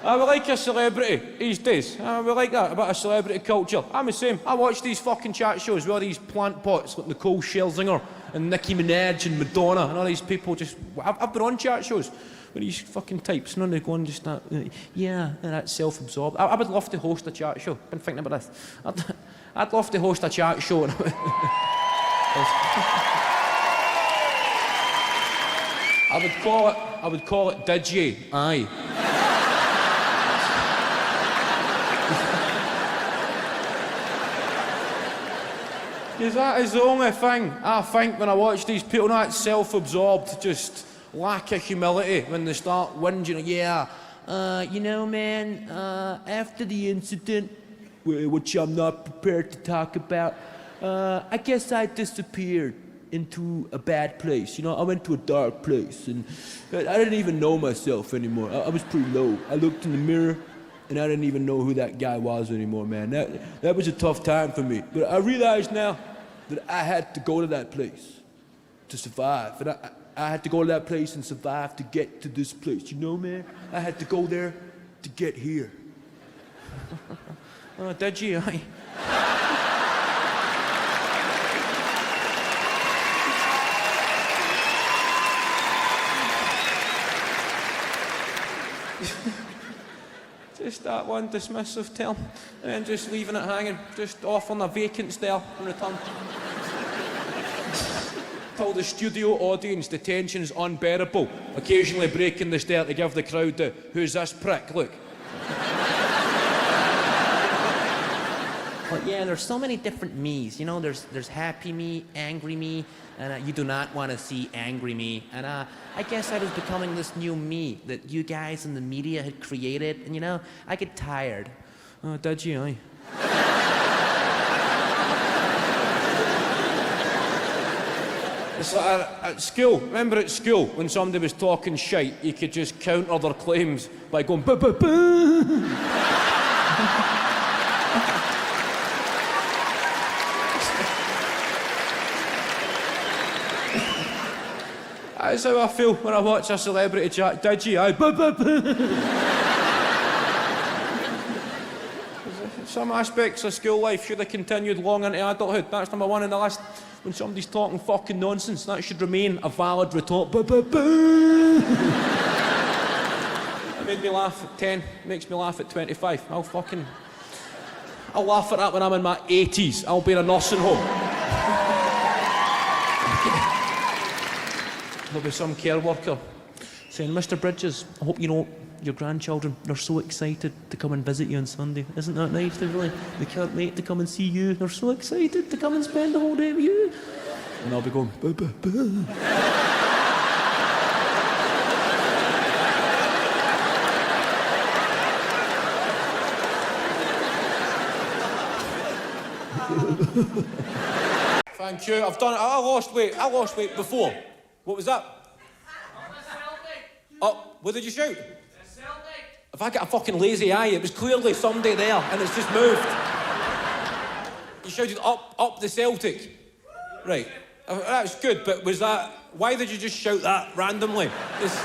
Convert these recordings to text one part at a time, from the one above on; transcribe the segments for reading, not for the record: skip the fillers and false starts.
We like a celebrity these days. We like that, a bit of celebrity culture. I'm the same. I watch these fucking chat shows with all these plant pots like Nicole Scherzinger and Nicki Minaj and Madonna and all these people just... I've been on chat shows with these fucking types, and they're going just that... that's self-absorbed. I would love to host a chat show. I've been thinking about this. I'd love to host a chat show. I would call it Did Ye? Aye. Because that is the only thing I think when I watch these people, that self-absorbed, just lack of humility when they start whinging. You know, man, after the incident, which I'm not prepared to talk about, I guess I disappeared into a bad place. You know, I went to a dark place, and I didn't even know myself anymore. I was pretty low. I looked in the mirror, and I didn't even know who that guy was anymore, man. That was a tough time for me. But I realize now that I had to go to that place to survive. And I had to go to that place and survive to get to this place. You know, man? I had to go there to get here. Did you? Just that one dismissive term, and then just leaving it hanging, just off on a vacant stair in return. Told the studio audience the tension's unbearable, occasionally breaking the stair to give the crowd the "who's this prick" look. But yeah, there's so many different me's. You know, there's happy me, angry me, and you do not want to see angry me. And I guess I was becoming this new me that you guys in the media had created. And you know, I get tired. Did you, aye? It's like at school. Remember at school when somebody was talking shite, you could just counter their claims by going "boo boo boo." That's how I feel when I watch a celebrity chat. Did you? Aye. Some aspects of school life should have continued long into adulthood. That's number one on the list. When somebody's talking fucking nonsense, that should remain a valid retort. That made me laugh at 10, makes me laugh at 25. I'll laugh at that when I'm in my 80s. I'll be in a nursing home. There'll be some care worker saying, "Mr. Bridges, I hope you know your grandchildren, they're so excited to come and visit you on Sunday. Isn't that nice? They can't wait to come and see you. They're so excited to come and spend the whole day with you." And I'll be going, "Boo, boo, boo." Thank you. I've done it. I lost weight before. What was that? Oh, what did you shout? If I get a fucking lazy eye, it was clearly somebody there and it's just moved. You shouted up the Celtic. Right. That's good, but was that... Why did you just shout that randomly? Just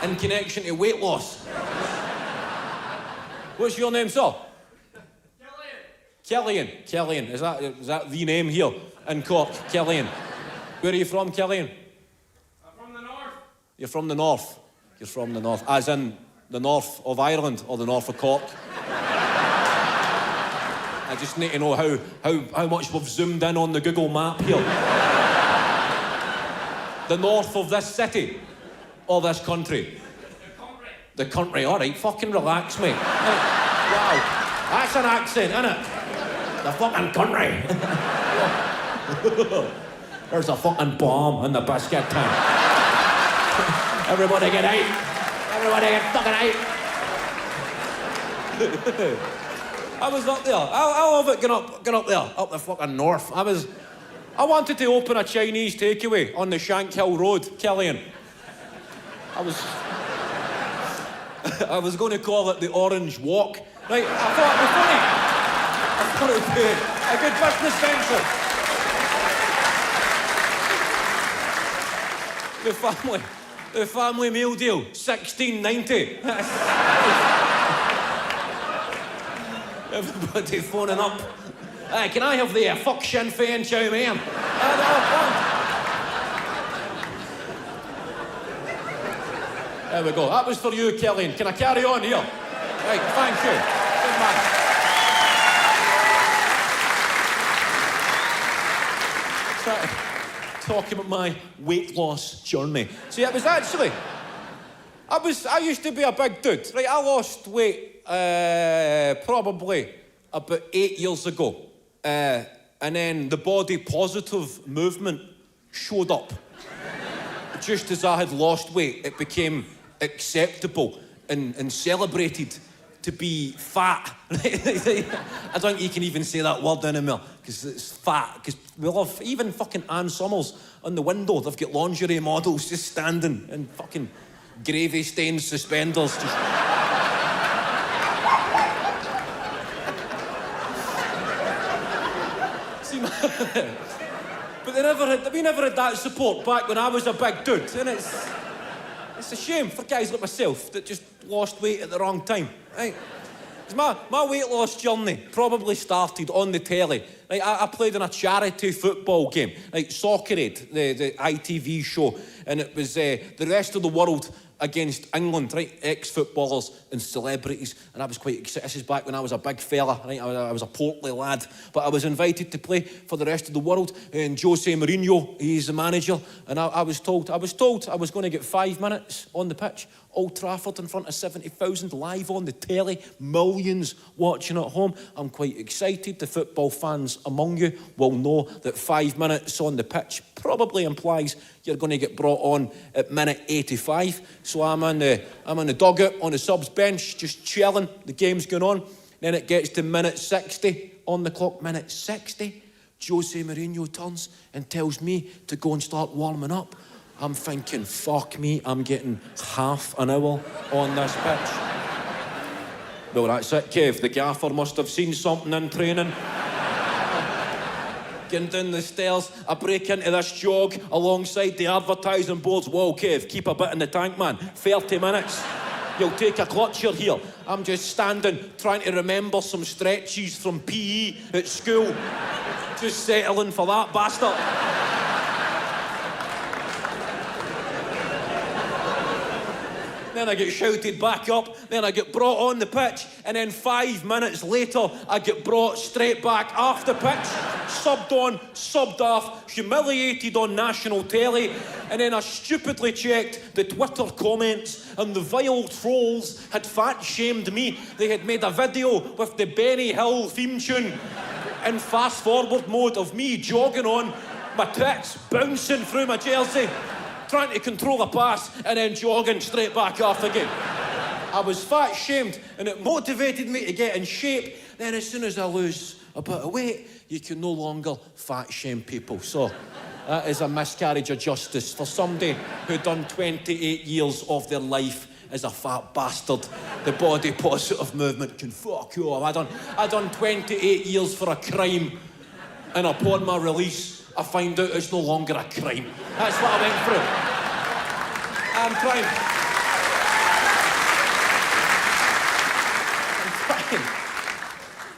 in connection to weight loss. What's your name, sir? Killian. Is that the name here in Cork? Killian. Where are you from, Killian? You're from the north. You're from the north. As in the north of Ireland or the north of Cork? I just need to know how much we've zoomed in on the Google map here. The north of this city or this country? The country. All right, fucking relax, mate. Wow, that's an accent, isn't it? The fucking country. There's a fucking bomb in the biscuit tin. Everybody get out! Everybody get fucking out! I was up there. I love it going up there, up the fucking north. I wanted to open a Chinese takeaway on the Shankill Road, Killian. I was going to call it the Orange Walk. Right, I thought it would be funny. I thought it would be a good business venture. The The family meal deal, 16.90. Everybody phoning up. Hey, can I have the fuck Sinn Féin chow mein? There we go. That was for you, Killian. Can I carry on here? Right, thank you. Good man. Talking about my weight loss journey. See, it was actually... I used to be a big dude. Right, I lost weight probably about 8 years ago. And then the body positive movement showed up. Just as I had lost weight, it became acceptable and celebrated to be fat. I don't think you can even say that word anymore, because it's fat. Because we love, even fucking Ann Summers on the window, they've got lingerie models just standing in fucking gravy-stained suspenders. Just... See, but we never had that support back when I was a big dude, and it's a shame for guys like myself that just lost weight at the wrong time. Right? 'Cause my weight loss journey probably started on the telly. Right? I played in a charity football game, like Soccer Aid, the ITV show, and it was the rest of the world against England, right? Ex-footballers and celebrities, and I was quite excited. This is back when I was a big fella, right? I was a portly lad, but I was invited to play for the rest of the world, and Jose Mourinho, he's the manager, and I was told I was going to get 5 minutes on the pitch, Old Trafford in front of 70,000 live on the telly, millions watching at home. I'm quite excited. The football fans among you will know that 5 minutes on the pitch probably implies you're going to get brought on at minute 85. So I'm on the dugout on the subs bench, just chilling. The game's going on. Then it gets to minute 60 on the clock. Minute 60, Jose Mourinho turns and tells me to go and start warming up. I'm thinking, fuck me, I'm getting half an hour on this pitch. Well, that's it, Kev. The gaffer must have seen something in training. Getting down the stairs, I break into this jog alongside the advertising boards. Whoa, Kev, keep a bit in the tank, man. 30 minutes. You'll take a clutcher here. I'm just standing, trying to remember some stretches from PE at school. Just settling for that bastard. Then I get shouted back up, then I get brought on the pitch, and then 5 minutes later, I get brought straight back off the pitch, subbed on, subbed off, humiliated on national telly, and then I stupidly checked the Twitter comments, and the vile trolls had fat-shamed me. They had made a video with the Benny Hill theme tune in fast-forward mode of me jogging on, my tits bouncing through my jersey, trying to control a pass and then jogging straight back off again. I was fat-shamed and it motivated me to get in shape. Then as soon as I lose a bit of weight, you can no longer fat-shame people. So that is a miscarriage of justice for somebody who done 28 years of their life as a fat bastard. The body positive movement can fuck you off. I done 28 years for a crime, and upon my release, I find out it's no longer a crime. That's what I went through.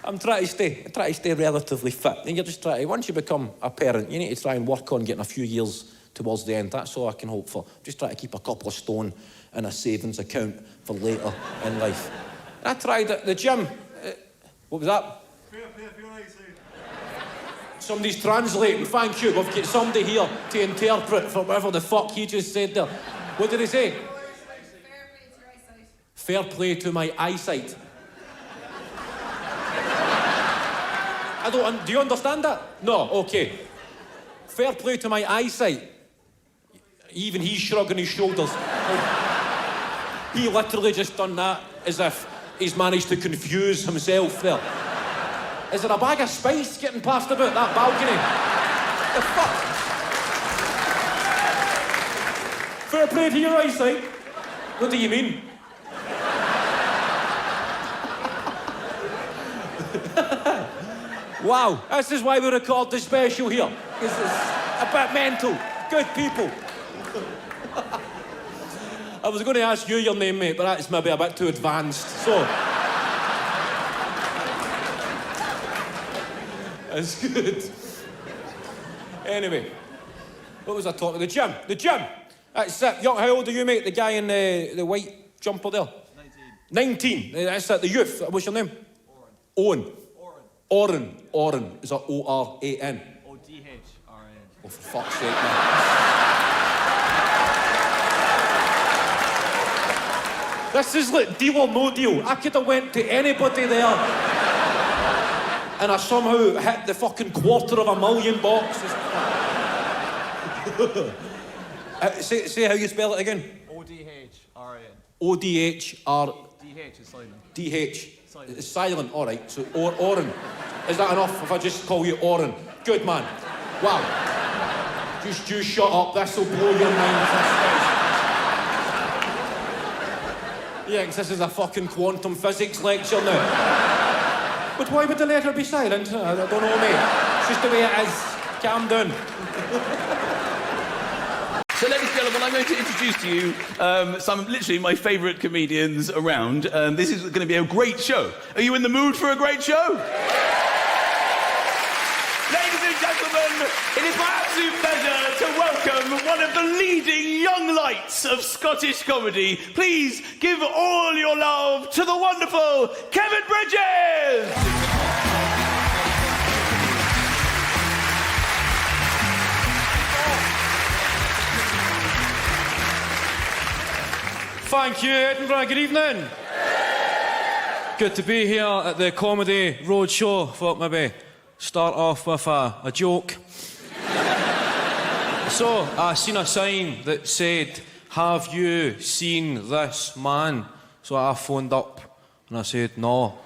I'm trying to stay relatively fit. And you're just trying, once you become a parent, you need to try and work on getting a few years towards the end. That's all I can hope for. Just try to keep a couple of stone in a savings account for later in life. I tried at the gym. What was that? Somebody's translating, thank you. We've got somebody here to interpret for whatever the fuck he just said there. What did he say? Fair play to my eyesight. Do you understand that? No, okay. Fair play to my eyesight. Even he's shrugging his shoulders. He literally just done that as if he's managed to confuse himself there. Is there a bag of spice getting passed about that balcony? The fuck? Fair play to your eyesight. What do you mean? Wow, this is why we record the special here. This is a bit mental. Good people. I was going to ask you your name, mate, but that's maybe a bit too advanced, so... That's good. Anyway, what was I talking? The gym. The gym. That's it. How old are you, mate? The guy in the white jumper there? 19. That's it. The youth. What's your name? Owen. Oren. Oren. Is that O-R-A-N? O-D-H-R-A-N. Oh, for fuck's sake, man. This is like deal or no deal. I could have went to anybody there. And I somehow hit the fucking $250,000 box. Say how you spell it again. O-D-H-R-A-N. O-D-H-R... D-H is silent. D-H. Silent. It's silent, all right. So, Oren. Is that enough if I just call you Oren? Good, man. Wow. Just shut up. This'll blow your mind. Yeah, 'cause this is a fucking quantum physics lecture now. But why would the letter be silent? I don't know, mate. It's just the way it is. Calm down. So, ladies and gentlemen, I'm going to introduce to you some literally my favourite comedians around. This is going to be a great show. Are you in the mood for a great show? Ladies and gentlemen, it is my absolute pleasure to welcome one of the leading young lights of Scottish comedy. Please give all your love to the wonderful Kevin Bridges! Thank you, Edinburgh. Good evening. Good to be here at the Comedy Roadshow. Thought maybe start off with a joke. So, I seen a sign that said, "Have you seen this man?" So I phoned up and I said, "No."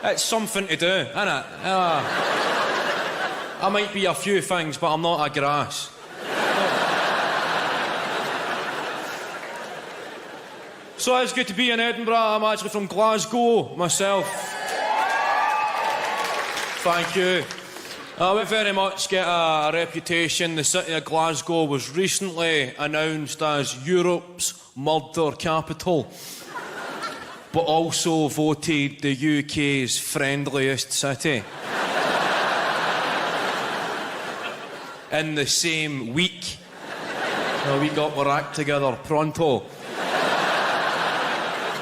It's something to do, isn't it? I might be a few things, but I'm not a grass. So it's good to be in Edinburgh. I'm actually from Glasgow myself. Thank you. I would very much get a reputation. The city of Glasgow was recently announced as Europe's murder capital, but also voted the UK's friendliest city. In the same week. We got our act together pronto.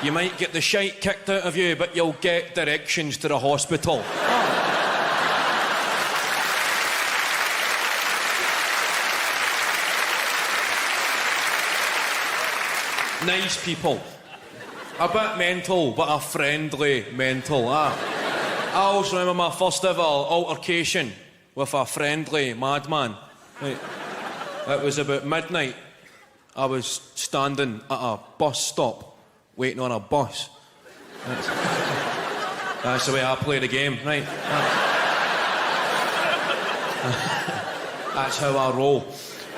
You might get the shite kicked out of you, but you'll get directions to the hospital. Nice people. A bit mental, but a friendly mental. I also remember my first ever altercation with a friendly madman. Right. It was about midnight. I was standing at a bus stop, waiting on a bus. That's the way I play the game, right? That's how I roll.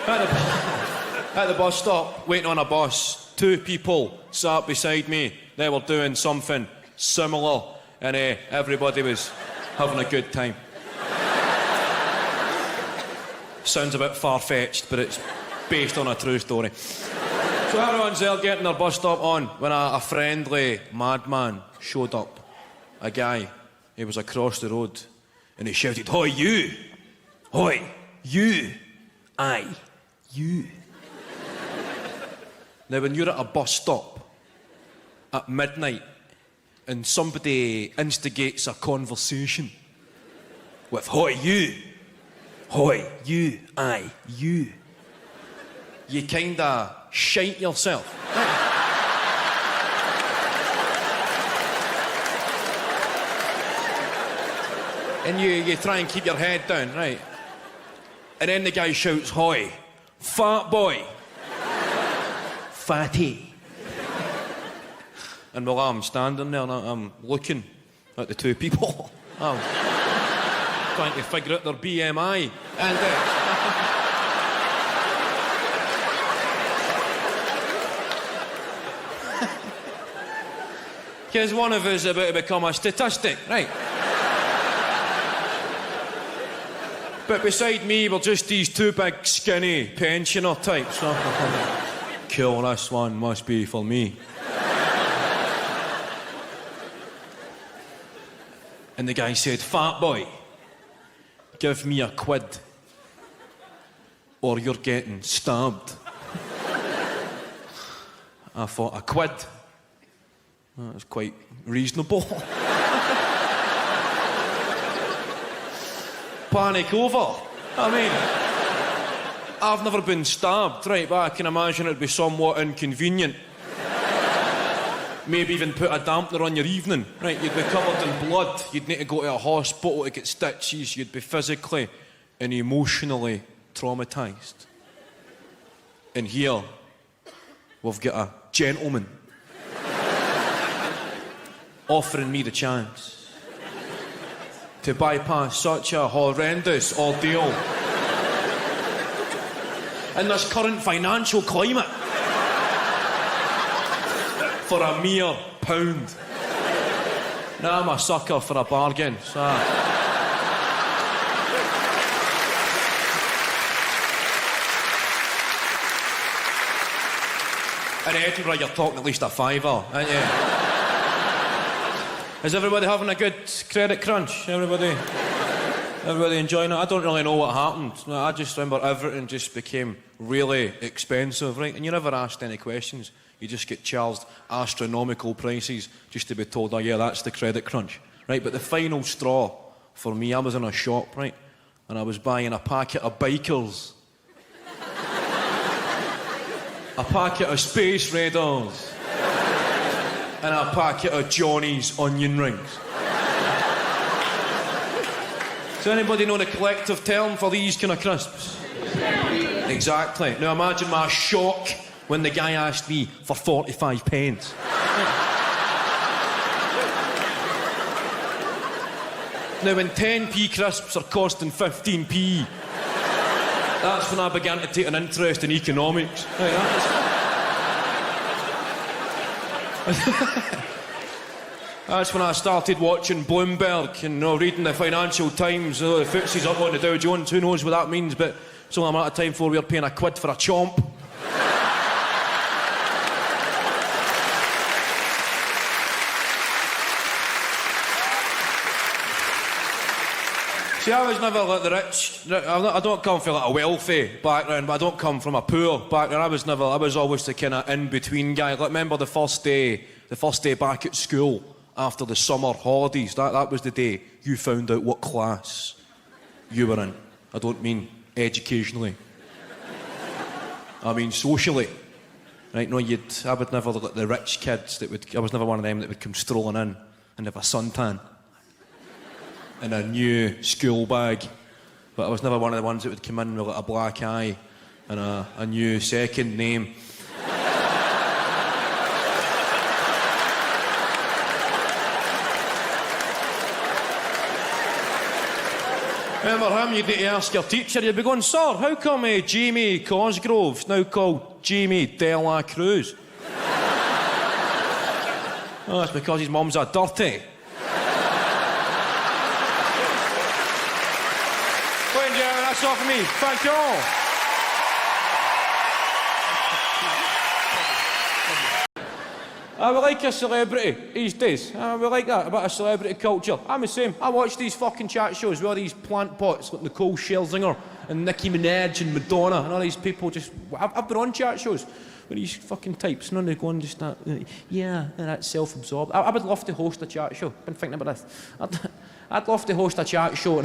At the bus stop, waiting on a bus, two people sat beside me. They were doing something similar, and everybody was having a good time. Sounds a bit far-fetched, but it's based on a true story. So everyone's there getting their bus stop on when a friendly madman showed up. A guy. He was across the road, and he shouted, "Hoi, you! Hoi, you! Aye, you!" Now, when you're at a bus stop at midnight and somebody instigates a conversation with "Hoi, you! Hoi, you! Aye, you!" you kinda shite yourself. And you try and keep your head down, right? And then the guy shouts, "Hoi, fat boy, fatty." And while I'm standing there and I'm looking at the two people, I'm trying to figure out their BMI. And because one of us is about to become a statistic, right? But beside me were just these two big, skinny pensioner types. Cool, this one must be for me. And the guy said, "Fat boy, give me a quid, or you're getting stabbed." I thought, a quid? That was quite reasonable. Panic over. I mean, I've never been stabbed, right, but I can imagine it'd be somewhat inconvenient. Maybe even put a dampener on your evening, right? You'd be covered in blood, you'd need to go to a hospital to get stitches, you'd be physically and emotionally traumatised. And here, we've got a gentleman offering me the chance to bypass such a horrendous ordeal in this current financial climate for a mere £1. Now I'm a sucker for a bargain, so... In Edinburgh, you're talking at least a fiver, aren't you? Is everybody having a good credit crunch? Everybody enjoying it? I don't really know what happened. I just remember everything just became really expensive, right? And you're never asked any questions. You just get charged astronomical prices just to be told, "Oh yeah, that's the credit crunch," right? But the final straw for me, I was in a shop, right? And I was buying a packet of Bikers. A packet of Space Raiders. And a packet of Johnny's onion rings. Does anybody know the collective term for these kind of crisps? Exactly. Now imagine my shock when the guy asked me for 45 pence. Now when 10p crisps are costing 15p, that's when I began to take an interest in economics. That's when I started watching Bloomberg and reading the Financial Times. The FTSE's up on the Dow Jones, who knows what that means, but it's only a matter of time before we're paying a quid for a chomp. See, I was never like the rich. I don't come from like a wealthy background, but I don't come from a poor background. I was always the kind of in-between guy. Like, remember the first day back at school after the summer holidays? That was the day you found out what class you were in. I don't mean educationally. I mean socially. Right? No, I would never look at the rich kids I was never one of them that would come strolling in and have a suntan and a new school bag. But I was never one of the ones that would come in with like a black eye and a new second name. Remember him? You'd need to ask your teacher. You'd be going, "Sir, how come Jamie Cosgrove's now called Jamie De La Cruz?" "Oh, it's because his mum's a dirty." That's all for me. Thank you all. I would like a celebrity these days. I would like that, a bit of celebrity culture. I'm the same. I watch these fucking chat shows with all these plant pots like Nicole Scherzinger and Nicki Minaj and Madonna and all these people just... I've been on chat shows with these fucking types. None of them go and just that... Yeah, that's self-absorbed. I would love to host a chat show. I've been thinking about this. I'd love to host a chat show.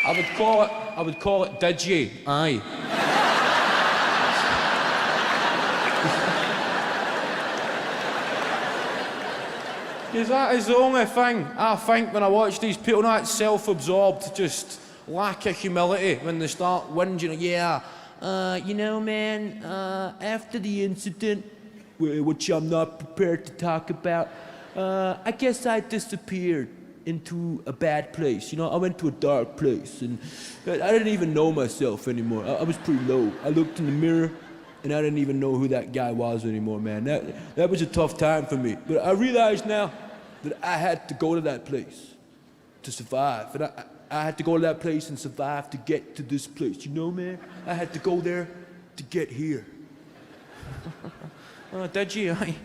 I would call it Did You? Aye. Because that is the only thing I think when I watch these people, that self-absorbed, just lack of humility when they start whinging. "Yeah, you know, man, after the incident, which I'm not prepared to talk about, I guess I disappeared into a bad place. You know, I went to a dark place and I didn't even know myself anymore. I was pretty low. I looked in the mirror and I didn't even know who that guy was anymore, man. That was a tough time for me. But I realize now that I had to go to that place to survive. And I had to go to that place and survive to get to this place. You know, man? I had to go there to get here. Oh, did you? Aye.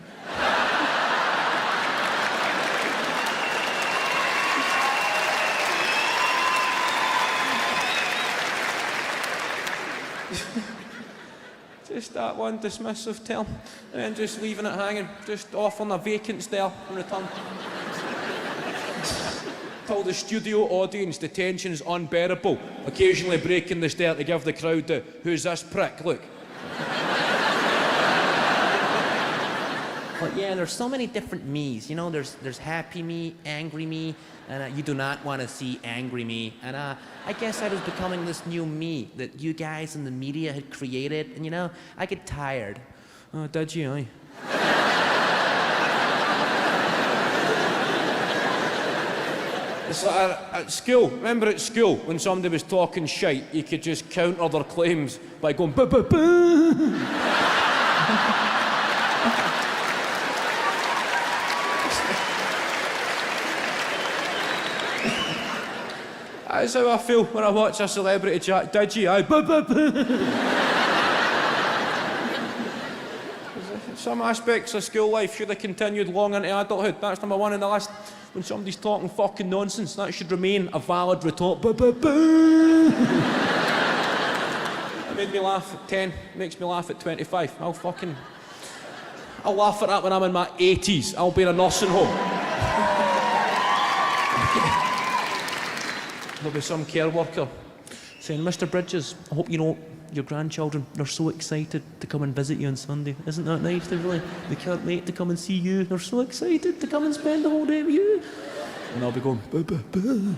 Just that one dismissive term, and just leaving it hanging, just off on a vacant stair in return. Told the studio audience the tension is unbearable, occasionally breaking the stair to give the crowd the "who's this prick" look. But yeah, there's so many different me's. You know, there's happy me, angry me, and you do not want to see angry me. And I guess I was becoming this new me that you guys in the media had created. And you know, I get tired. Oh, did you, aye? It's like at school, remember at school when somebody was talking shite, you could just counter their claims by going "ba ba ba." That's how I feel when I watch a celebrity chat. Did you? Aye. Some aspects of school life should have continued long into adulthood. That's number one on the list. When somebody's talking fucking nonsense, that should remain a valid retort. That made me laugh at 10, makes me laugh at 25. I'll laugh at that when I'm in my 80s. I'll be in a nursing home. There'll be some care worker saying, "Mr. Bridges, I hope you know your grandchildren, they're so excited to come and visit you on Sunday. Isn't that nice? They can't wait to come and see you. They're so excited to come and spend the whole day with you." And I'll be going, "Ba, ba, ba."